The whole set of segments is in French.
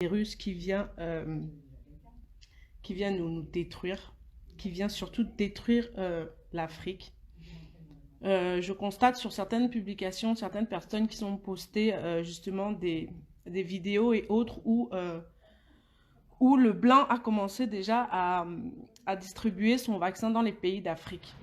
Russes qui vient nous détruire, qui vient surtout détruire l'Afrique. Je constate sur certaines publications, certaines personnes qui sont postées justement des vidéos et autres où le blanc a commencé déjà à distribuer son vaccin dans les pays d'Afrique.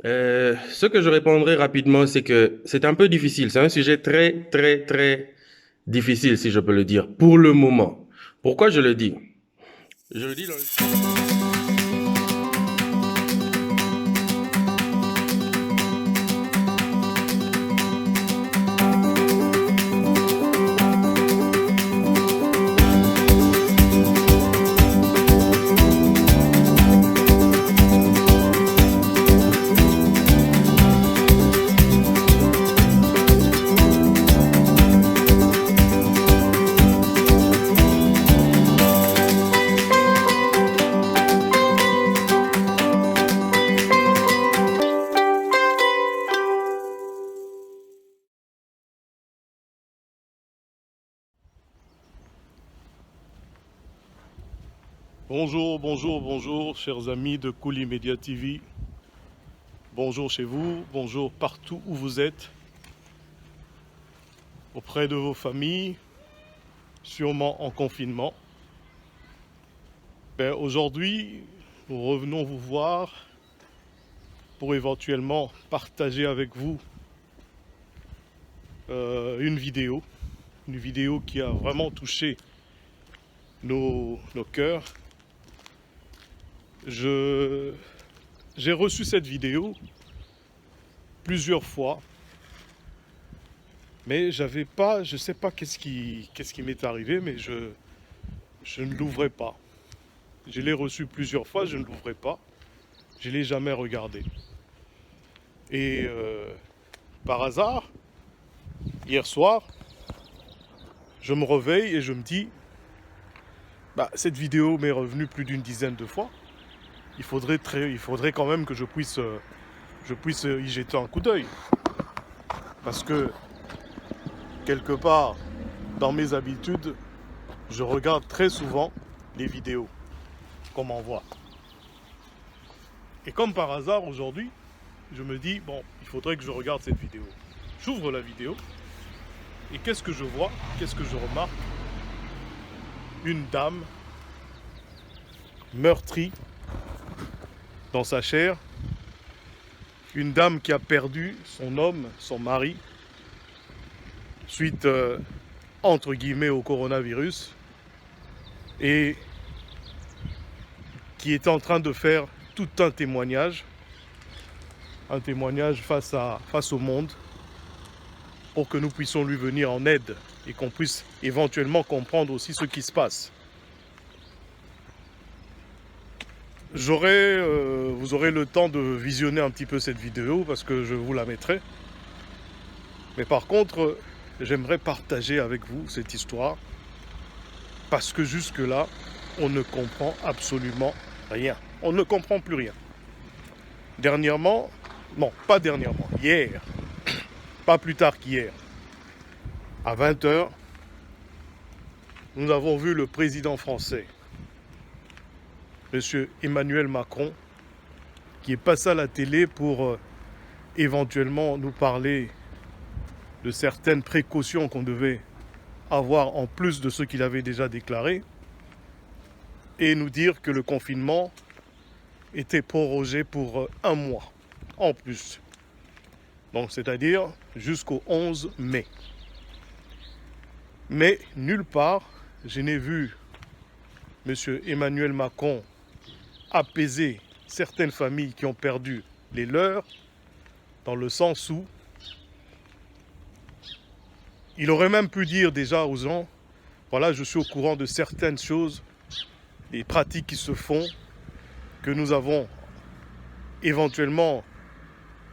Ce que je répondrai rapidement, c'est que c'est un peu difficile. C'est un sujet très, très, très difficile, si je peux le dire, pour le moment. Pourquoi je le dis? Je le dis dans Bonjour, bonjour, bonjour, chers amis de Kouli Media TV. Bonjour chez vous, bonjour partout où vous êtes, auprès de vos familles, sûrement en confinement. Aujourd'hui, nous revenons vous voir pour éventuellement partager avec vous une vidéo qui a vraiment touché nos cœurs. J'ai reçu cette vidéo plusieurs fois, mais je ne sais pas qu'est-ce qui m'est arrivé, mais je ne l'ouvrais pas. Je l'ai reçu plusieurs fois, je ne l'ouvrais pas, je ne l'ai jamais regardé. Et par hasard, hier soir, je me réveille et je me dis, cette vidéo m'est revenue plus d'une dizaine de fois. Il faudrait quand même que je puisse y jeter un coup d'œil. Parce que, quelque part, dans mes habitudes, je regarde très souvent les vidéos qu'on m'envoie. Et comme par hasard, aujourd'hui, je me dis, il faudrait que je regarde cette vidéo. J'ouvre la vidéo, et qu'est-ce que je vois? Qu'est-ce que je remarque? Une dame meurtrie dans sa chair, une dame qui a perdu son homme, son mari, suite, entre guillemets, au coronavirus, et qui est en train de faire tout un témoignage face au monde, pour que nous puissions lui venir en aide et qu'on puisse éventuellement comprendre aussi ce qui se passe. Vous aurez le temps de visionner un petit peu cette vidéo parce que je vous la mettrai. Mais par contre, j'aimerais partager avec vous cette histoire parce que jusque-là, on ne comprend absolument rien. On ne comprend plus rien. Hier, pas plus tard qu'hier, à 20h, nous avons vu le président français, M. Emmanuel Macron, qui est passé à la télé pour éventuellement nous parler de certaines précautions qu'on devait avoir en plus de ce qu'il avait déjà déclaré, et nous dire que le confinement était prorogé pour un mois en plus. Donc c'est-à-dire jusqu'au 11 mai. Mais nulle part, je n'ai vu M. Emmanuel Macron apaiser certaines familles qui ont perdu les leurs, dans le sens où il aurait même pu dire déjà aux gens, voilà, je suis au courant de certaines choses, des pratiques qui se font, que nous avons éventuellement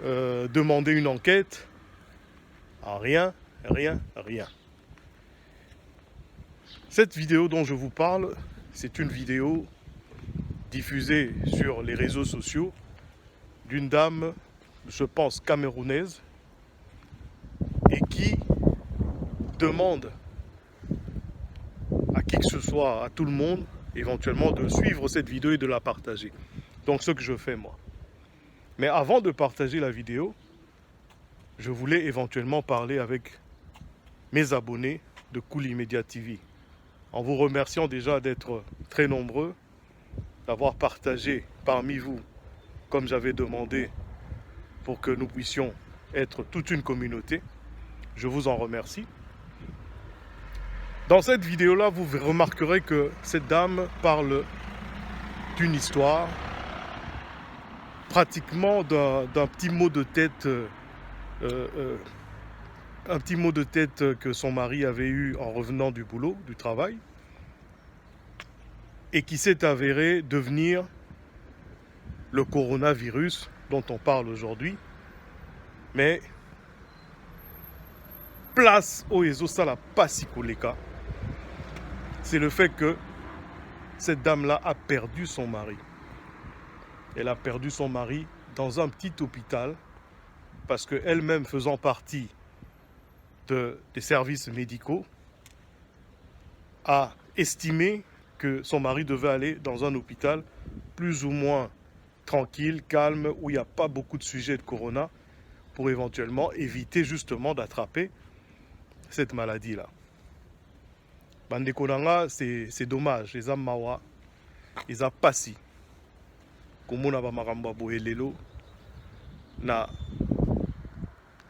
demandé une enquête. Rien. Cette vidéo dont je vous parle, c'est une vidéo diffusée sur les réseaux sociaux d'une dame je pense, camerounaise, et qui demande à qui que ce soit, à tout le monde, éventuellement, de suivre cette vidéo et de la partager. Donc ce que je fais moi. Mais avant de partager la vidéo, je voulais éventuellement parler avec mes abonnés de Kuli Media TV. En vous remerciant déjà d'être très nombreux, d'avoir partagé parmi vous, comme j'avais demandé, pour que nous puissions être toute une communauté. Je vous en remercie. Dans cette vidéo-là, vous remarquerez que cette dame parle d'une histoire, pratiquement d'un petit mot de tête, un petit mot de tête que son mari avait eu en revenant du boulot, du travail, et qui s'est avéré devenir le coronavirus dont on parle aujourd'hui. Mais place au ezosala pasikoleka, c'est le fait que cette dame-là a perdu son mari. Elle a perdu son mari dans un petit hôpital parce qu'elle-même faisant partie des services médicaux a estimé que son mari devait aller dans un hôpital plus ou moins tranquille, calme, où il n'y a pas beaucoup de sujets de corona pour éventuellement éviter justement d'attraper cette maladie-là. Bandekonanga, c'est dommage. Les Amawa, ils ont passé. Comme on a marambo boelelo na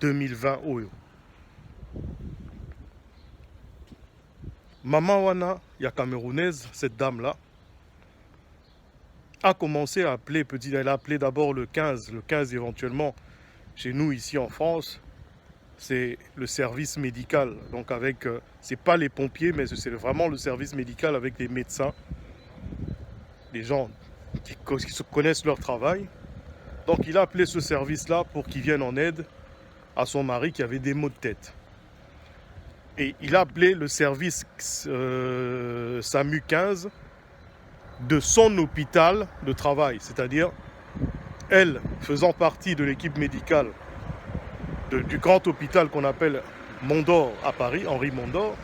2020 oyo. Maman wana, ya camerounaise, cette dame-là, a commencé à appeler, elle a appelé d'abord le 15. Le 15 éventuellement, chez nous ici en France, c'est le service médical. Donc avec, c'est pas les pompiers, mais c'est vraiment le service médical avec les médecins, des gens qui connaissent leur travail. Donc il a appelé ce service-là pour qu'il vienne en aide à son mari qui avait des maux de tête. Et il a appelé le service SAMU 15 de son hôpital de travail. C'est-à-dire, elle faisant partie de l'équipe médicale du grand hôpital qu'on appelle Mondor à Paris, Henri Mondor,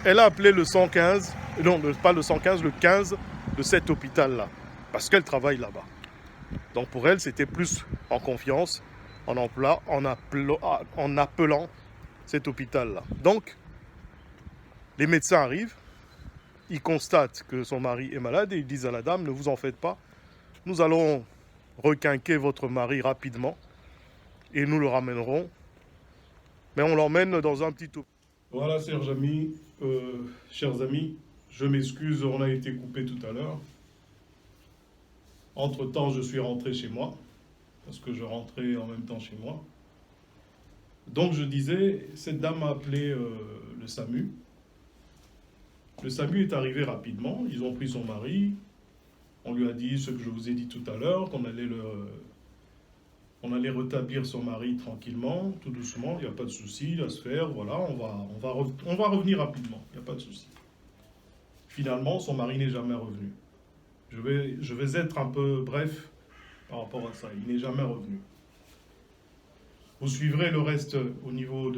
elle a appelé le 115, non pas le 115, le 15 de cet hôpital-là, parce qu'elle travaille là-bas. Donc pour elle, c'était plus en confiance, en appelant cet hôpital-là. Donc, les médecins arrivent, ils constatent que son mari est malade et ils disent à la dame, ne vous en faites pas, nous allons requinquer votre mari rapidement et nous le ramènerons, mais on l'emmène dans un petit hôpital. Voilà, chers amis, je m'excuse, on a été coupé tout à l'heure. Entre-temps, je suis rentré chez moi, parce que je rentrais en même temps chez moi. Donc je disais, cette dame a appelé le SAMU. Le SAMU est arrivé rapidement, ils ont pris son mari. On lui a dit ce que je vous ai dit tout à l'heure, qu'on allait rétablir son mari tranquillement, tout doucement, il n'y a pas de souci à se faire, voilà, on va revenir rapidement, il n'y a pas de souci. Finalement, son mari n'est jamais revenu. Je vais être un peu bref par rapport à ça, il n'est jamais revenu. Vous suivrez le reste au niveau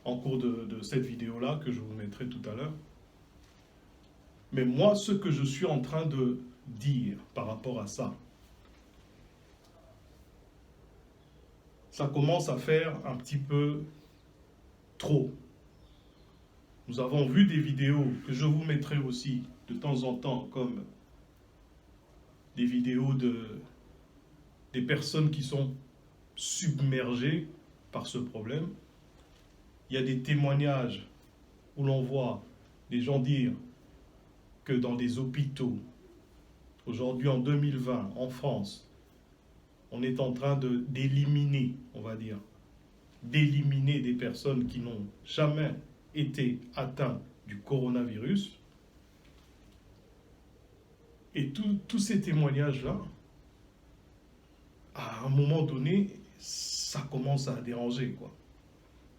en cours de cette vidéo-là que je vous mettrai tout à l'heure. Mais moi, ce que je suis en train de dire par rapport à ça, ça commence à faire un petit peu trop. Nous avons vu des vidéos que je vous mettrai aussi de temps en temps comme des vidéos des personnes qui sont submergées par ce problème. Il y a des témoignages où l'on voit des gens dire que dans des hôpitaux, aujourd'hui en 2020, en France, on est en train d'éliminer, on va dire, d'éliminer des personnes qui n'ont jamais été atteintes du coronavirus. Et tous ces témoignages-là, à un moment donné, ça commence à déranger, quoi.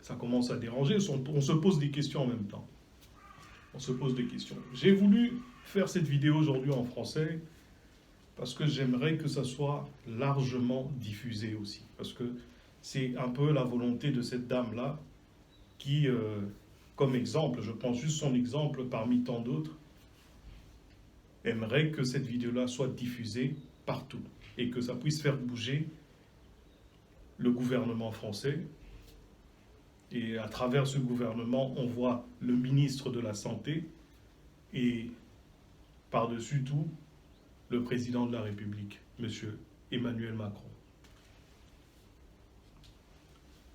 Ça commence à déranger, on se pose des questions en même temps. On se pose des questions. J'ai voulu faire cette vidéo aujourd'hui en français parce que j'aimerais que ça soit largement diffusé aussi. Parce que c'est un peu la volonté de cette dame-là qui, comme exemple, je prends juste son exemple parmi tant d'autres, aimerait que cette vidéo-là soit diffusée partout et que ça puisse faire bouger le gouvernement français. Et à travers ce gouvernement, on voit le ministre de la Santé et par-dessus tout, le président de la République, M. Emmanuel Macron.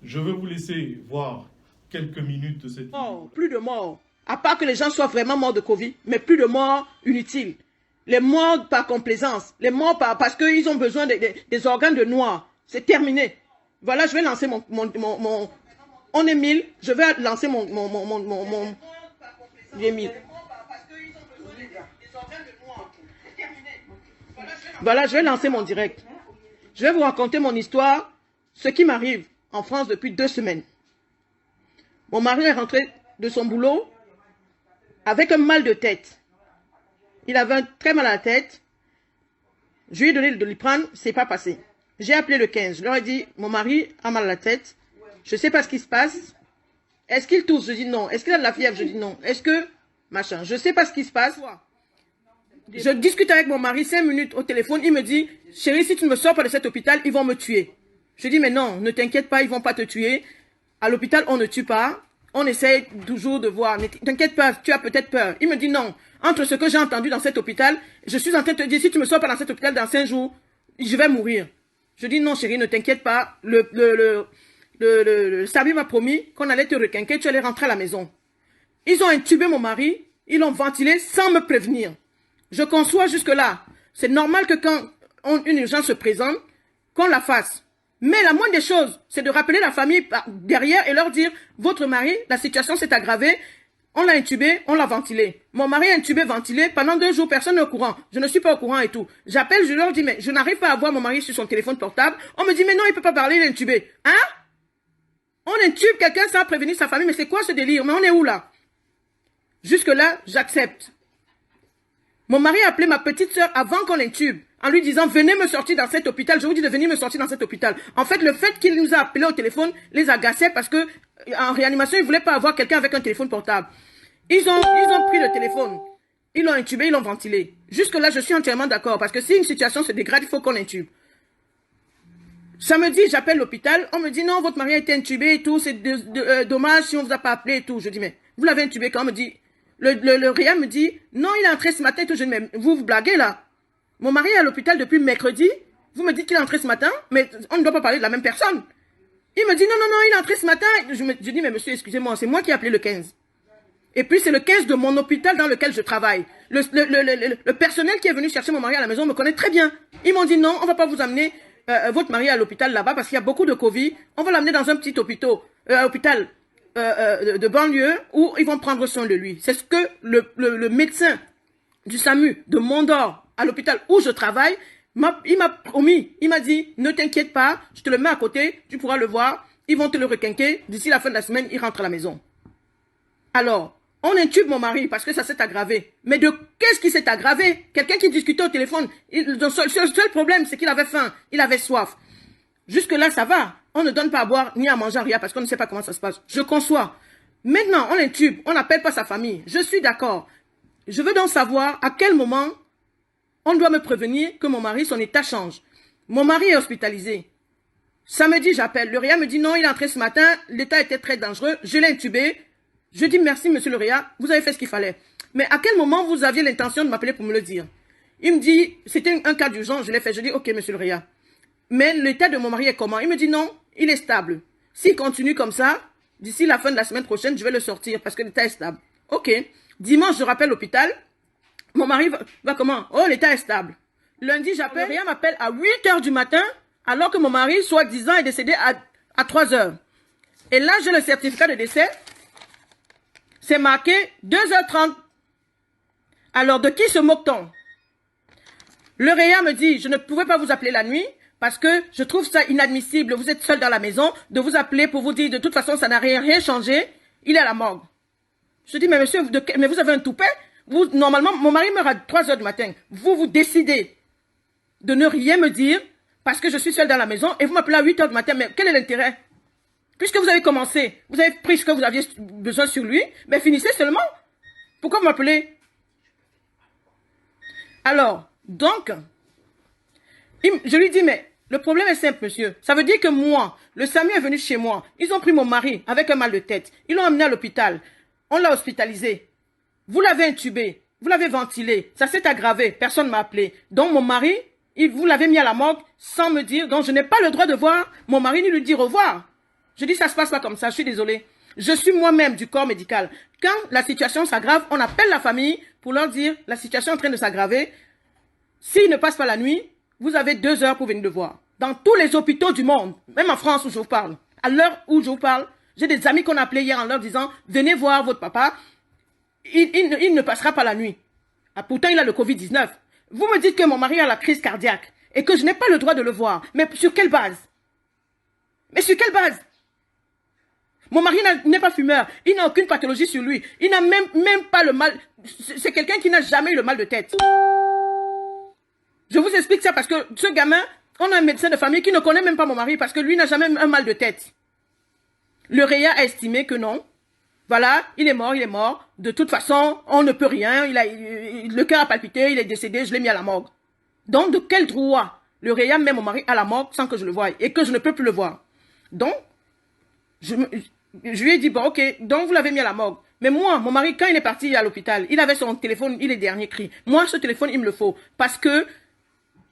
Je veux vous laisser voir quelques minutes de cette vidéo. Plus de morts. À part que les gens soient vraiment morts de Covid, mais plus de morts inutiles. Les morts par complaisance, les morts parce qu'ils ont besoin des organes de noirs. C'est terminé. Voilà, je vais lancer on est 1000, je vais lancer j'ai 1000. Voilà, je vais lancer mon direct. Je vais vous raconter mon histoire, ce qui m'arrive en France depuis 2 semaines. Mon mari est rentré de son boulot avec un mal de tête. Il avait très mal à la tête. Je lui ai donné de lui prendre, c'est pas passé. J'ai appelé le 15. Je leur ai dit, mon mari a mal à la tête. Je ne sais pas ce qui se passe. Est-ce qu'il tousse? Je dis non. Est-ce qu'il a de la fièvre? Je dis non. Est-ce que... Machin. Je ne sais pas ce qui se passe. Je discute avec mon mari 5 minutes au téléphone. Il me dit, chérie, si tu ne me sors pas de cet hôpital, ils vont me tuer. Je dis, mais non, ne t'inquiète pas, ils ne vont pas te tuer. À l'hôpital, on ne tue pas. On essaie toujours de voir. Ne t'inquiète pas, tu as peut-être peur. Il me dit non. Entre ce que j'ai entendu dans cet hôpital, je suis en train de te dire, si tu ne me sors pas dans cet hôpital dans 5 jours, je vais mourir. Je dis non, chérie, ne t'inquiète pas. Le Sabi m'a promis qu'on allait te requinquer, tu allais rentrer à la maison. Ils ont intubé mon mari, ils l'ont ventilé sans me prévenir. Je conçois jusque-là. C'est normal que quand une urgence se présente, qu'on la fasse. Mais la moindre des choses, c'est de rappeler la famille derrière et leur dire, votre mari, la situation s'est aggravée, on l'a intubé, on l'a ventilé. Mon mari a intubé, ventilé, pendant 2 jours, personne n'est au courant. Je ne suis pas au courant et tout. J'appelle, je leur dis, mais je n'arrive pas à voir mon mari sur son téléphone portable. On me dit, mais non, il ne peut pas parler, il est intubé. Hein? On intube quelqu'un sans prévenir sa famille, mais c'est quoi ce délire? Mais on est où là? Jusque-là, j'accepte. Mon mari a appelé ma petite sœur avant qu'on l'intube, en lui disant, venez me sortir dans cet hôpital. Je vous dis de venir me sortir dans cet hôpital. En fait, le fait qu'il nous a appelé au téléphone les agaçait parce que, en réanimation, ils ne voulaient pas avoir quelqu'un avec un téléphone portable. Ils ont pris le téléphone. Ils l'ont intubé, ils l'ont ventilé. Jusque-là, je suis entièrement d'accord. Parce que si une situation se dégrade, il faut qu'on l'intube. Samedi, j'appelle l'hôpital. On me dit, non, votre mari a été intubé et tout. C'est dommage si on ne vous a pas appelé et tout. Je dis, mais vous l'avez intubé quand? On me dit, le RIA me dit, non, il est entré ce matin et tout. Je dis, mais vous blaguez là? Mon mari est à l'hôpital depuis mercredi. Vous me dites qu'il est entré ce matin, mais on ne doit pas parler de la même personne. Il me dit, non, non, non, il est entré ce matin. Je dis, mais monsieur, excusez-moi, c'est moi qui ai appelé le 15. Et puis, c'est le 15 de mon hôpital dans lequel je travaille. Le personnel qui est venu chercher mon mari à la maison me connaît très bien. Ils m'ont dit, non, on ne va pas vous amener votre mari à l'hôpital là-bas parce qu'il y a beaucoup de Covid. On va l'amener dans un petit hôpital de banlieue où ils vont prendre soin de lui. C'est ce que le médecin du SAMU de Mondor à l'hôpital où je travaille, il m'a promis. Il m'a dit, ne t'inquiète pas, je te le mets à côté, tu pourras le voir. Ils vont te le requinquer. D'ici la fin de la semaine, il rentre à la maison. Alors, on intube mon mari parce que ça s'est aggravé. Mais de qu'est-ce qui s'est aggravé? Quelqu'un qui discutait au téléphone. Le seul problème, c'est qu'il avait faim. Il avait soif. Jusque-là, ça va. On ne donne pas à boire ni à manger rien parce qu'on ne sait pas comment ça se passe. Je conçois. Maintenant, on l'intube. On n'appelle pas sa famille. Je suis d'accord. Je veux donc savoir à quel moment on doit me prévenir que mon mari, son état change. Mon mari est hospitalisé. Samedi, j'appelle. Le RIA me dit non, il est entré ce matin. L'état était très dangereux. Je l'ai intubé. Je dis merci, monsieur le RIA, vous avez fait ce qu'il fallait. Mais à quel moment vous aviez l'intention de m'appeler pour me le dire? Il me dit, c'était un cas d'urgence, je l'ai fait. Je dis, ok, monsieur le RIA. Mais l'état de mon mari est comment? Il me dit, non, il est stable. S'il continue comme ça, d'ici la fin de la semaine prochaine, je vais le sortir parce que l'état est stable. Ok. Dimanche, je rappelle l'hôpital. Mon mari va comment? Oh, l'état est stable. Lundi, j'appelle. Le RIA m'appelle à 8 h du matin, alors que mon mari, soi-disant, est décédé à 3 h. Et là, j'ai le certificat de décès. C'est marqué 2h30. Alors, de qui se moque-t-on? Le RIA me dit, je ne pouvais pas vous appeler la nuit parce que je trouve ça inadmissible. Vous êtes seul dans la maison, de vous appeler pour vous dire, de toute façon, ça n'a rien changé. Il est à la morgue. Je dis, mais monsieur, mais vous avez un toupet? Normalement, mon mari meurt à 3 h du matin. Vous décidez de ne rien me dire parce que je suis seule dans la maison et vous m'appelez à 8 heures du matin. Mais quel est l'intérêt? Puisque vous avez commencé, vous avez pris ce que vous aviez besoin sur lui, mais finissez seulement. Pourquoi vous m'appelez? Alors, donc, je lui dis, mais le problème est simple, monsieur. Ça veut dire que moi, le SAMU est venu chez moi. Ils ont pris mon mari avec un mal de tête. Ils l'ont amené à l'hôpital. On l'a hospitalisé. Vous l'avez intubé. Vous l'avez ventilé. Ça s'est aggravé. Personne ne m'a appelé. Donc, mon mari, vous l'avez mis à la morgue sans me dire. Donc, je n'ai pas le droit de voir mon mari ni lui dire au revoir. Je dis, ça se passe pas comme ça. Je suis désolée. Je suis moi-même du corps médical. Quand la situation s'aggrave, on appelle la famille pour leur dire, la situation est en train de s'aggraver. S'il ne passe pas la nuit, vous avez 2 heures pour venir le voir. Dans tous les hôpitaux du monde, même en France où je vous parle, à l'heure où je vous parle, j'ai des amis qu'on a appelés hier en leur disant, venez voir votre papa, il ne passera pas la nuit. Ah, pourtant, il a le Covid-19. Vous me dites que mon mari a la crise cardiaque et que je n'ai pas le droit de le voir. Mais sur quelle base? Mais sur quelle base? Mon mari n'est pas fumeur, il n'a aucune pathologie sur lui, il n'a même pas le mal, c'est quelqu'un qui n'a jamais eu le mal de tête. Je vous explique ça parce que ce gamin, on a un médecin de famille qui ne connaît même pas mon mari parce que lui n'a jamais un mal de tête. Le REA a estimé que non. Voilà, il est mort. De toute façon, on ne peut rien. Le cœur a palpité, il est décédé, je l'ai mis à la morgue. Donc, de quel droit le REA met mon mari à la morgue sans que je le voie et que je ne peux plus le voir? Donc, je lui ai dit, bon, ok, donc vous l'avez mis à la morgue. Mais moi, mon mari, quand il est parti à l'hôpital, il avait son téléphone, il est dernier cri. Moi, ce téléphone, il me le faut. Parce que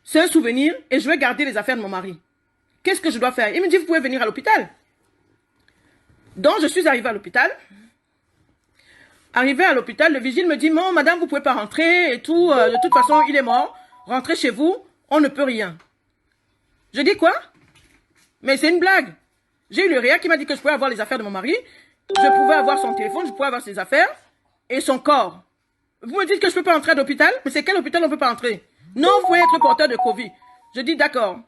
c'est un souvenir et je vais garder les affaires de mon mari. Qu'est-ce que je dois faire? Il me dit, vous pouvez venir à l'hôpital. Donc, je suis arrivée à l'hôpital. Arrivée à l'hôpital, le vigile me dit, non, madame, vous pouvez pas rentrer et tout. De toute façon, il est mort. Rentrez chez vous, on ne peut rien. Je dis quoi? Mais c'est une blague. J'ai eu le REA qui m'a dit que je pouvais avoir les affaires de mon mari. Je pouvais avoir son téléphone, je pouvais avoir ses affaires et son corps. Vous me dites que je ne peux pas entrer à l'hôpital? Mais c'est quel hôpital on ne peut pas entrer? Non, vous pouvez être porteur de Covid. Je dis d'accord.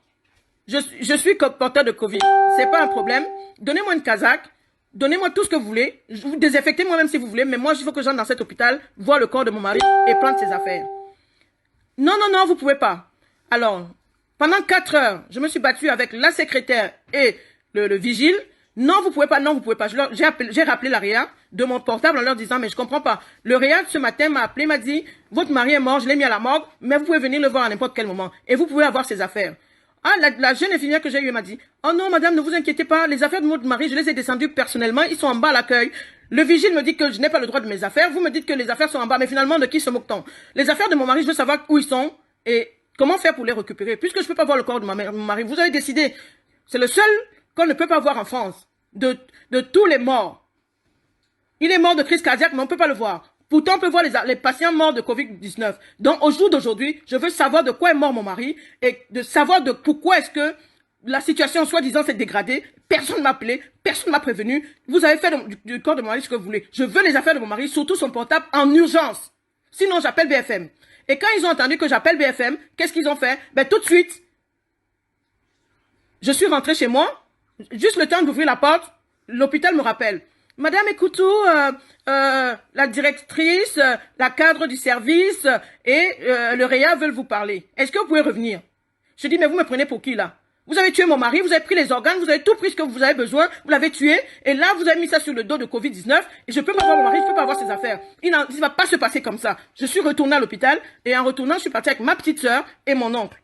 Je suis porteur de Covid. C'est pas un problème. Donnez-moi une casaque. Donnez-moi tout ce que vous voulez. Vous désinfectez moi-même si vous voulez. Mais moi, il faut que j'entre dans cet hôpital, voir le corps de mon mari et prendre ses affaires. Non, vous pouvez pas. Alors, pendant 4 heures, je me suis battue avec la secrétaire et le vigile. Non, vous pouvez pas. J'ai rappelé la REA de mon portable en leur disant, mais je comprends pas. Le REA, ce matin, m'a appelé, m'a dit, votre mari est mort, je l'ai mis à la morgue, mais vous pouvez venir le voir à n'importe quel moment. Et vous pouvez avoir ses affaires. Ah, la jeune infirmière que j'ai eue m'a dit, oh non, madame, ne vous inquiétez pas, les affaires de votre mari, je les ai descendues personnellement, ils sont en bas à l'accueil. Le vigile me dit que je n'ai pas le droit de mes affaires, vous me dites que les affaires sont en bas, mais finalement, de qui se moque-t-on? Les affaires de mon mari, je veux savoir où ils sont et comment faire pour les récupérer. Puisque je ne peux pas voir le corps de mon mari, vous avez décidé, c'est le seul qu'on ne peut pas voir en France. De tous les morts. Il est mort de crise cardiaque, mais on ne peut pas le voir. Pourtant, on peut voir les patients morts de Covid-19. Donc, au jour d'aujourd'hui, je veux savoir de quoi est mort mon mari et de savoir de pourquoi est-ce que la situation, soi-disant, s'est dégradée. Personne ne m'a appelé, personne ne m'a prévenu. Vous avez fait du corps de mon mari ce que vous voulez. Je veux les affaires de mon mari, surtout son portable, en urgence. Sinon, j'appelle BFM. Et quand ils ont entendu que j'appelle BFM, qu'est-ce qu'ils ont fait? Ben, tout de suite, je suis rentrée chez moi. Juste le temps d'ouvrir la porte, l'hôpital me rappelle. Madame Ekoutou, la directrice, la cadre du service et le REA veulent vous parler. Est-ce que vous pouvez revenir? Je dis, mais vous me prenez pour qui là? Vous avez tué mon mari, vous avez pris les organes, vous avez tout pris ce que vous avez besoin, vous l'avez tué, et là vous avez mis ça sur le dos de Covid-19, et je peux pas voir mon mari, je peux pas avoir ses affaires. Il ne va pas se passer comme ça. Je suis retournée à l'hôpital, et en retournant, je suis partie avec ma petite sœur et mon oncle.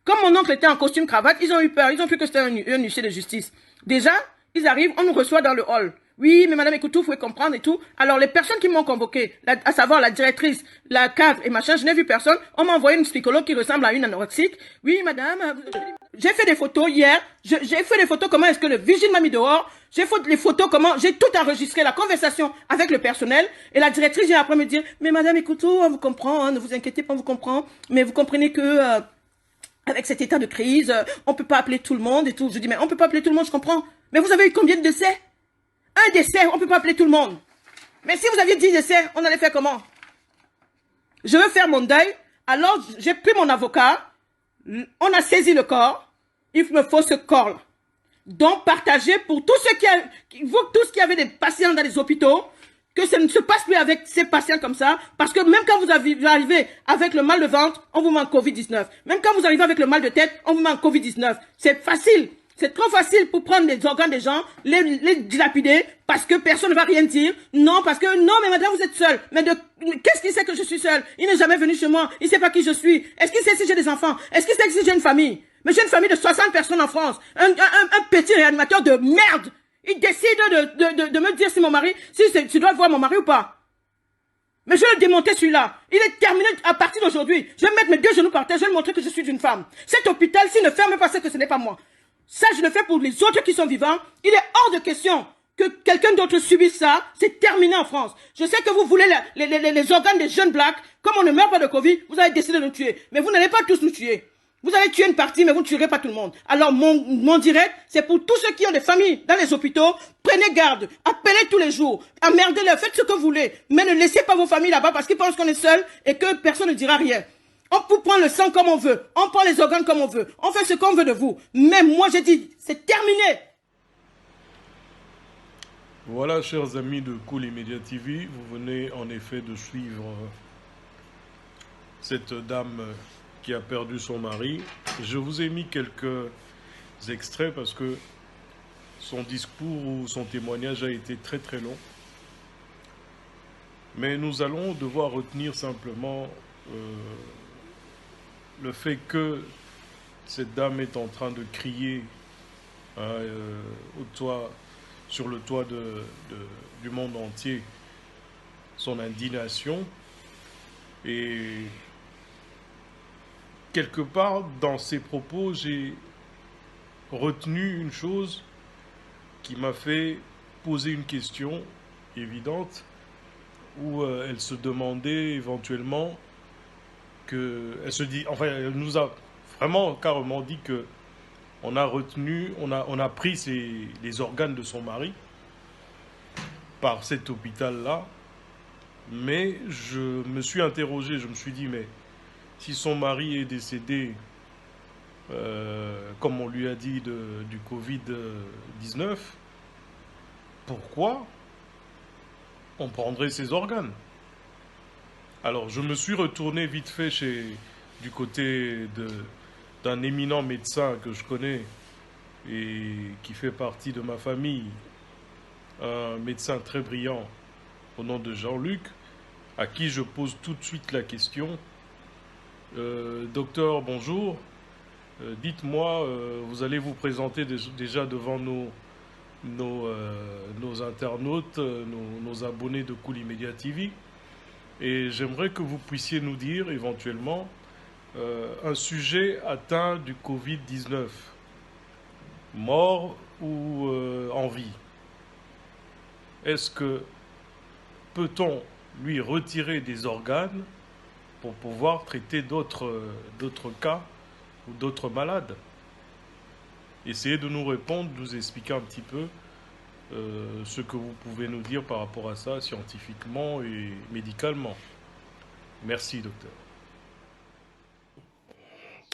Comme mon oncle était en costume cravate, ils ont eu peur. Ils ont cru que c'était un huissier de justice. Déjà, ils arrivent, on nous reçoit dans le hall. Oui, mais madame Ekoutou, vous pouvez comprendre et tout. Alors, les personnes qui m'ont convoqué, à savoir la directrice, la cadre et machin, je n'ai vu personne. On m'a envoyé une psychologue qui ressemble à une anorexique. Oui, madame, j'ai fait des photos hier. J'ai fait des photos comment est-ce que le vigile m'a mis dehors. J'ai fait les photos comment, j'ai tout enregistré, la conversation avec le personnel. Et la directrice vient après me dire, mais madame Ekoutou, on vous comprend, ne vous inquiétez pas, on vous comprend. Mais vous comprenez que... avec cet état de crise, on peut pas appeler tout le monde et tout. Je dis, mais on peut pas appeler tout le monde, je comprends. Mais vous avez eu combien de décès? Un décès, on peut pas appeler tout le monde. Mais si vous aviez 10 décès, on allait faire comment? Je veux faire mon deuil. Alors, j'ai pris mon avocat. On a saisi le corps. Il me faut ce corps-là. Donc, partagez pour tous ceux qui avaient des patients dans les hôpitaux. que ça ne se passe plus avec ces patients comme ça, parce que même quand vous arrivez avec le mal de ventre, on vous met en Covid-19. Même quand vous arrivez avec le mal de tête, on vous met en Covid-19. C'est facile. C'est trop facile pour prendre les organes des gens, les dilapider, parce que personne ne va rien dire. Non, parce que, non, mais madame, vous êtes seule. Mais qu'est-ce qu'il sait que je suis seule? Il n'est jamais venu chez moi. Il ne sait pas qui je suis. Est-ce qu'il sait si j'ai des enfants? Est-ce qu'il sait si j'ai une famille? Mais j'ai une famille de 60 personnes en France. Un petit réanimateur de merde. Il décide de me dire si mon mari, si je dois voir mon mari ou pas. Mais je vais le démonter celui-là. Il est terminé à partir d'aujourd'hui. Je vais mettre mes 2 genoux par terre, je vais lui montrer que je suis une femme. Cet hôpital, s'il ne ferme pas, c'est que ce n'est pas moi. Ça, je le fais pour les autres qui sont vivants. Il est hors de question que quelqu'un d'autre subisse ça. C'est terminé en France. Je sais que vous voulez les organes des jeunes blacks. Comme on ne meurt pas de Covid, vous avez décidé de nous tuer. Mais vous n'allez pas tous nous tuer. Vous allez tuer une partie, mais vous ne tuerez pas tout le monde. Alors, mon direct, c'est pour tous ceux qui ont des familles dans les hôpitaux. Prenez garde. Appelez tous les jours. Emmerdez-les. Faites ce que vous voulez. Mais ne laissez pas vos familles là-bas parce qu'ils pensent qu'on est seuls et que personne ne dira rien. On peut prendre le sang comme on veut. On prend les organes comme on veut. On fait ce qu'on veut de vous. Mais moi, j'ai dit, c'est terminé. Voilà, chers amis de Cool Media TV, vous venez en effet de suivre cette dame qui a perdu son mari. Je vous ai mis quelques extraits parce que son discours ou son témoignage a été très très long. Mais nous allons devoir retenir simplement le fait que cette dame est en train de crier sur le toit du monde entier son indignation. Et quelque part, dans ses propos, j'ai retenu une chose qui m'a fait poser une question évidente où elle se demandait éventuellement elle nous a vraiment carrément dit que on a pris les organes de son mari par cet hôpital-là, mais je me suis interrogé, je me suis dit, mais si son mari est décédé, comme on lui a dit, du Covid-19, pourquoi on prendrait ses organes? Alors, je me suis retourné vite fait du côté d'un éminent médecin que je connais et qui fait partie de ma famille, un médecin très brillant au nom de Jean-Luc, à qui je pose tout de suite la question. Docteur, bonjour. Dites-moi, vous allez vous présenter déjà devant nos internautes, nos abonnés de Cool Media TV. Et j'aimerais que vous puissiez nous dire éventuellement un sujet atteint du Covid-19, mort ou en vie. Est-ce que peut-on lui retirer des organes pour pouvoir traiter d'autres cas ou d'autres malades? Essayez de nous répondre, de nous expliquer un petit peu ce que vous pouvez nous dire par rapport à ça, scientifiquement et médicalement. Merci, docteur.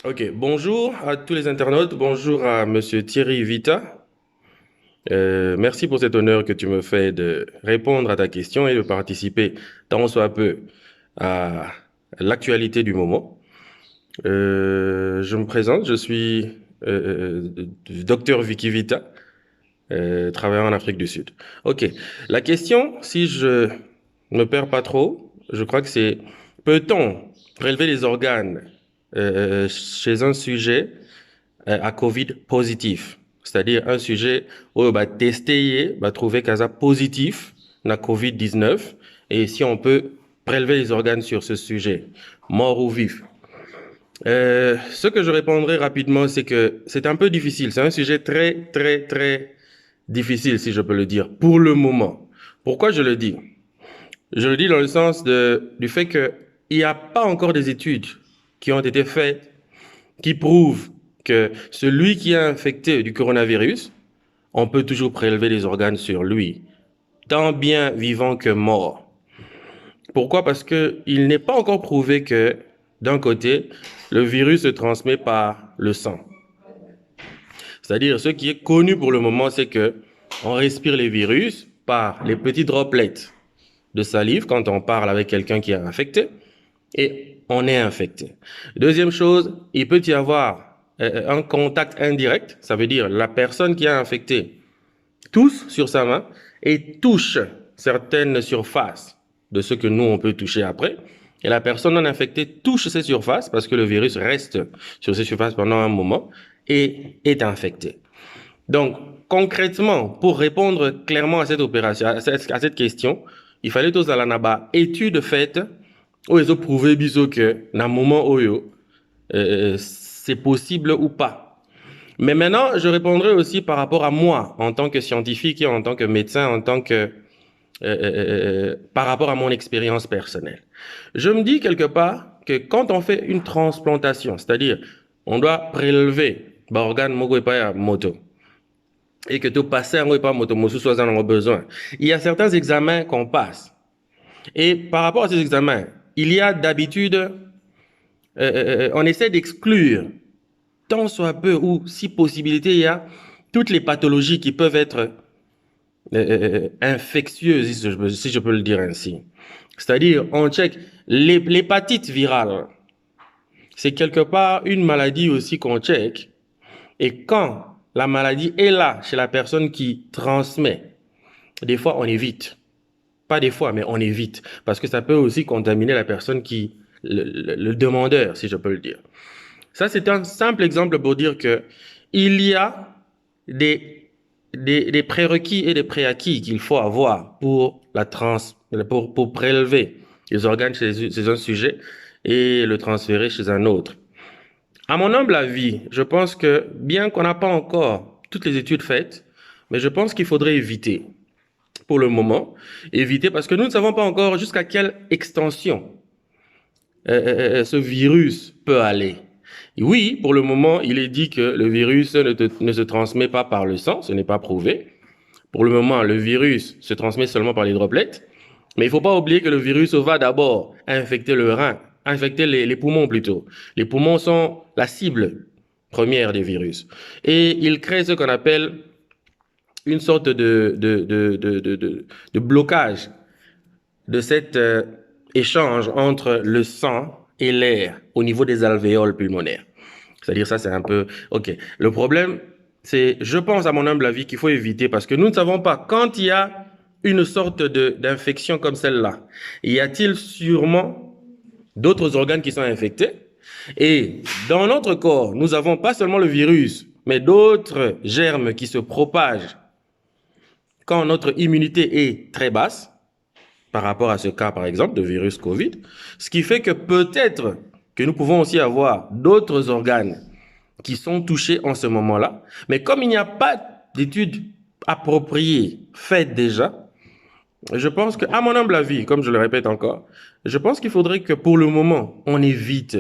Ok, bonjour à tous les internautes, bonjour à Monsieur Thierry Vita. Merci pour cet honneur que tu me fais de répondre à ta question et de participer tant soit peu à l'actualité du moment. Je me présente, je suis docteur Vicky Vita. Travaillant en Afrique du Sud. Ok. La question, si je ne me perds pas trop, je crois que c'est peut-on prélever les organes chez un sujet à Covid positif, c'est-à-dire un sujet où on va tester, va trouver qu'il positif na Covid-19 et si on peut prélever les organes sur ce sujet, mort ou vif. Ce que je répondrai rapidement, c'est que c'est un peu difficile. C'est un sujet très difficile, si je peux le dire, pour le moment. Pourquoi je le dis? Je le dis dans le sens du fait qu'il n'y a pas encore des études qui ont été faites qui prouvent que celui qui est infecté du coronavirus, on peut toujours prélever les organes sur lui, tant bien vivant que mort. Pourquoi? Parce qu'il n'est pas encore prouvé que, d'un côté, le virus se transmet par le sang. C'est-à-dire, ce qui est connu pour le moment, c'est que on respire les virus par les petits droplets de salive quand on parle avec quelqu'un qui est infecté et on est infecté. Deuxième chose, il peut y avoir un contact indirect, ça veut dire la personne qui est infectée tousse sur sa main et touche certaines surfaces de ce que nous, on peut toucher après. Et la personne non infectée touche ces surfaces parce que le virus reste sur ces surfaces pendant un moment et est infecté. Donc, concrètement, pour répondre clairement à cette opération, à cette question, il fallait tous à la naba étude faite où ils ont prouvé biso que dans un moment où c'est possible ou pas. Mais maintenant, je répondrai aussi par rapport à moi, en tant que scientifique et en tant que médecin, en tant que par rapport à mon expérience personnelle. Je me dis quelque part que quand on fait une transplantation, c'est-à-dire on doit prélever l'organe moto et que tu passes un moto soit en besoin, il y a certains examens qu'on passe. Et par rapport à ces examens, il y a d'habitude, on essaie d'exclure tant soit peu ou si possibilité il y a toutes les pathologies qui peuvent être infectieuses, si je peux le dire ainsi. C'est-à-dire, on check l'hépatite virale. C'est quelque part une maladie aussi qu'on check. Et quand la maladie est là chez la personne qui transmet, des fois on évite. Pas des fois, mais on évite. Parce que ça peut aussi contaminer la personne qui, le demandeur, si je peux le dire. Ça, c'est un simple exemple pour dire que il y a des prérequis et des préacquis qu'il faut avoir pour pour prélever les organes chez un sujet et le transférer chez un autre. À mon humble avis, je pense que bien qu'on n'a pas encore toutes les études faites, mais je pense qu'il faudrait éviter, pour le moment, éviter parce que nous ne savons pas encore jusqu'à quelle extension ce virus peut aller. Oui, pour le moment, il est dit que le virus ne se transmet pas par le sang, ce n'est pas prouvé. Pour le moment, le virus se transmet seulement par les droplets. Mais il ne faut pas oublier que le virus va d'abord infecter le rein, infecter les poumons plutôt. Les poumons sont la cible première des virus. Et il crée ce qu'on appelle une sorte de blocage de cet échange entre le sang et l'air au niveau des alvéoles pulmonaires. C'est-à-dire ça, c'est un peu... OK. Le problème, c'est, je pense à mon humble avis, qu'il faut éviter parce que nous ne savons pas quand il y a une sorte d'infection comme celle-là. Y a-t-il sûrement d'autres organes qui sont infectés? Et dans notre corps, nous avons pas seulement le virus, mais d'autres germes qui se propagent quand notre immunité est très basse, par rapport à ce cas, par exemple, de virus Covid, ce qui fait que peut-être que nous pouvons aussi avoir d'autres organes qui sont touchés en ce moment-là. Mais comme il n'y a pas d'études appropriées faites déjà, je pense que, à mon humble avis, comme je le répète encore, je pense qu'il faudrait que pour le moment, on évite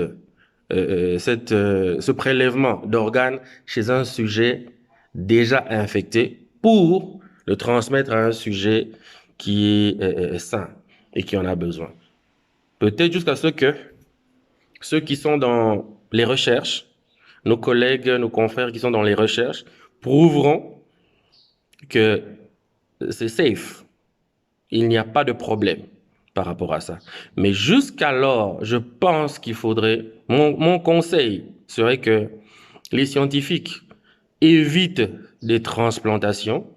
ce prélèvement d'organes chez un sujet déjà infecté pour le transmettre à un sujet qui est sain et qui en a besoin. Peut-être jusqu'à ce que ceux qui sont dans les recherches, nos collègues, nos confrères qui sont dans les recherches, prouveront que c'est safe. Il n'y a pas de problème par rapport à ça. Mais jusqu'alors, je pense qu'il faudrait... Mon conseil serait que les scientifiques évitent des transplantations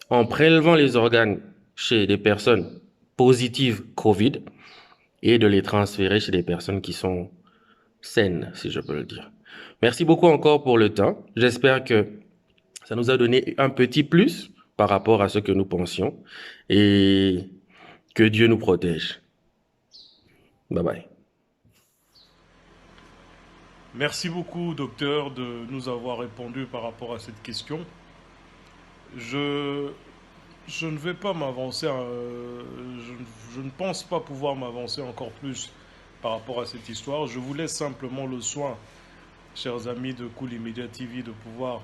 en prélevant les organes chez des personnes positives Covid et de les transférer chez des personnes qui sont saines, si je peux le dire. Merci beaucoup encore pour le temps. J'espère que ça nous a donné un petit plus par rapport à ce que nous pensions et que Dieu nous protège. Bye bye. Merci beaucoup, docteur, de nous avoir répondu par rapport à cette question. Je ne vais pas m'avancer, je ne pense pas pouvoir m'avancer encore plus par rapport à cette histoire. Je vous laisse simplement le soin, chers amis de Cool Media TV, de pouvoir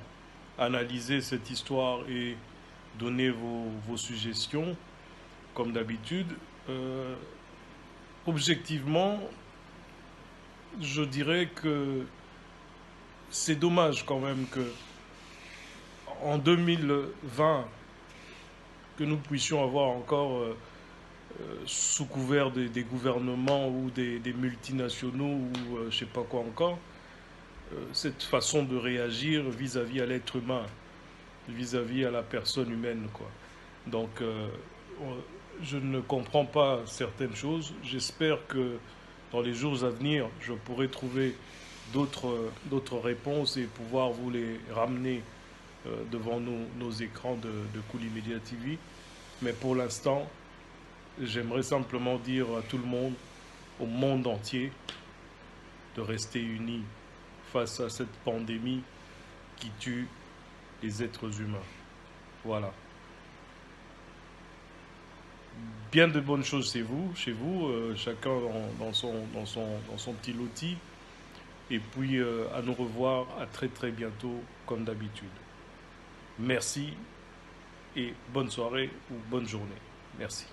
analyser cette histoire et donner vos suggestions, comme d'habitude. Objectivement, je dirais que c'est dommage quand même que en 2020, que nous puissions avoir encore sous couvert des gouvernements ou des multinationaux ou je ne sais pas quoi encore, cette façon de réagir vis-à-vis à l'être humain, vis-à-vis à la personne humaine, quoi. Donc, je ne comprends pas certaines choses. J'espère que dans les jours à venir, je pourrai trouver d'autres réponses et pouvoir vous les ramener devant nos écrans de Koulimedia TV. Mais pour l'instant, j'aimerais simplement dire à tout le monde, au monde entier, de rester unis face à cette pandémie qui tue les êtres humains. Voilà. Bien de bonnes choses chez vous, chacun dans son petit loti. Et puis à nous revoir à très très bientôt comme d'habitude. Merci et bonne soirée ou bonne journée. Merci.